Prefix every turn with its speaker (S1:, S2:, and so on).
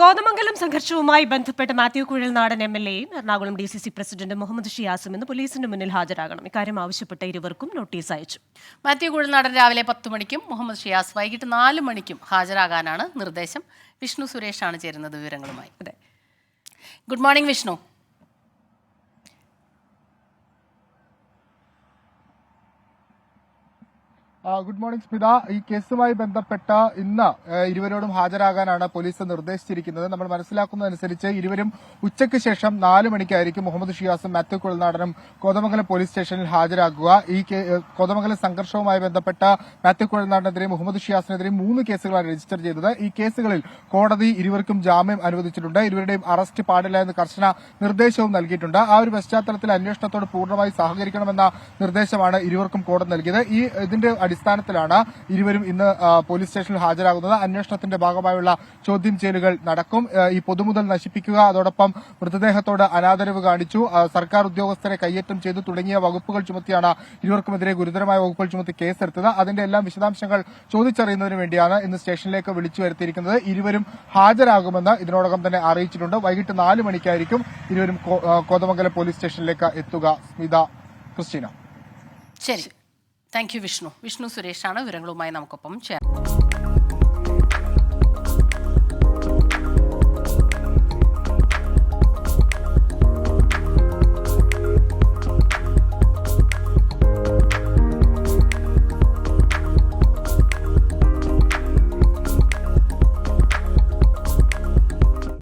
S1: കോതമംഗലം സംഘർഷവുമായി ബന്ധപ്പെട്ട് Mathew Kuzhalnadan എംഎൽഎയും Ernakulam DCC president Muhammad ഷിയാസും ഇന്ന് പോലീസിന് മുന്നിൽ ഹാജരാകണം. ഇക്കാര്യം ആവശ്യപ്പെട്ട ഇരുവർക്കും നോട്ടീസ് അയച്ചു.
S2: മാത്യു കുഴൽനാടൻ രാവിലെ 10 മണിക്കും മുഹമ്മദ് ഷിയാസ് വൈകിട്ട് 4 മണിക്കും ഹാജരാകാനാണ് നിർദ്ദേശം. വിഷ്ണു സുരേഷാണ് ചേരുന്നത് വിവരങ്ങളുമായി. Good morning Vishnu.
S3: Good morning Smitha. ഈ കേസുമായി ബന്ധപ്പെട്ട ഇന്ന് ഇരുവരോടും ഹാജരാകാനാണ് പോലീസ് നിർദ്ദേശിച്ചിരിക്കുന്നത്. നമ്മൾ മനസ്സിലാക്കുന്നതനുസരിച്ച് ഇരുവരും ഉച്ചയ്ക്ക് ശേഷം 4 മണിക്കായിരിക്കും മുഹമ്മദ് ഷിയാസും മാത്യു കുഴൽനാടനും കോതമംഗലം പോലീസ് സ്റ്റേഷനിൽ ഹാജരാകുക. ഈ കോതമംഗലം സംഘർഷവുമായി ബന്ധപ്പെട്ട മാത്യു കുഴൽനാടനെതിരെ മുഹമ്മദ് ഷിയാസിനെതിരെ 3 കേസുകളാണ് രജിസ്റ്റർ ചെയ്തത്. ഈ കേസുകളിൽ കോടതി ഇരുവർക്കും ജാമ്യം അനുവദിച്ചിട്ടുണ്ട്. ഇരുവരുടെയും അറസ്റ്റ് പാടില്ല എന്ന് കർശന നിർദ്ദേശവും നൽകിയിട്ടുണ്ട്. ആ ഒരു പശ്ചാത്തലത്തിൽ അന്വേഷണത്തോട് പൂർണ്ണമായി സഹകരിക്കണമെന്ന നിർദ്ദേശമാണ് ഇരുവർക്കും കോടതി നൽകിയത്. ഇതിന്റെ അടിസ്ഥാനത്തിലാണ് ഇരുവരും ഇന്ന് പോലീസ് സ്റ്റേഷനിൽ ഹാജരാകുന്നത്. അന്വേഷണത്തിന്റെ ഭാഗമായുള്ള ചോദ്യം ചെയ്യലുകൾ നടക്കും. ഈ പൊതുമുതൽ നശിപ്പിക്കുക, അതോടൊപ്പം മൃതദേഹത്തോട് അനാദരവ് കാണിച്ചു, സർക്കാർ ഉദ്യോഗസ്ഥരെ കയ്യേറ്റം ചെയ്തു തുടങ്ങിയ വകുപ്പുകൾ ചുമത്തിയാണ് ഇരുവർക്കുമെതിരെ ഗുരുതരമായ വകുപ്പുകൾ ചുമത്തി കേസെടുത്തത്. അതിന്റെ എല്ലാം വിശദാംശങ്ങൾ ചോദിച്ചറിയുന്നതിന് വേണ്ടിയാണ് ഇന്ന് സ്റ്റേഷനിലേക്ക് വിളിച്ചു വരുത്തിയിരിക്കുന്നത്. ഇരുവരും ഹാജരാകുമെന്ന് ഇതിനോടകം തന്നെ അറിയിച്ചിട്ടുണ്ട്. വൈകിട്ട് 4 മണിക്കായിരിക്കും ഇരുവരും കോതമംഗലം പോലീസ് സ്റ്റേഷനിലേക്ക് എത്തുക. സ്മിത, ക്രിസ്റ്റീന.
S2: ശരി, താങ്ക് യു വിഷ്ണു. വിഷ്ണു സുരേഷാണ് വിവരങ്ങളുമായി നമുക്കൊപ്പം ചേർന്നത്.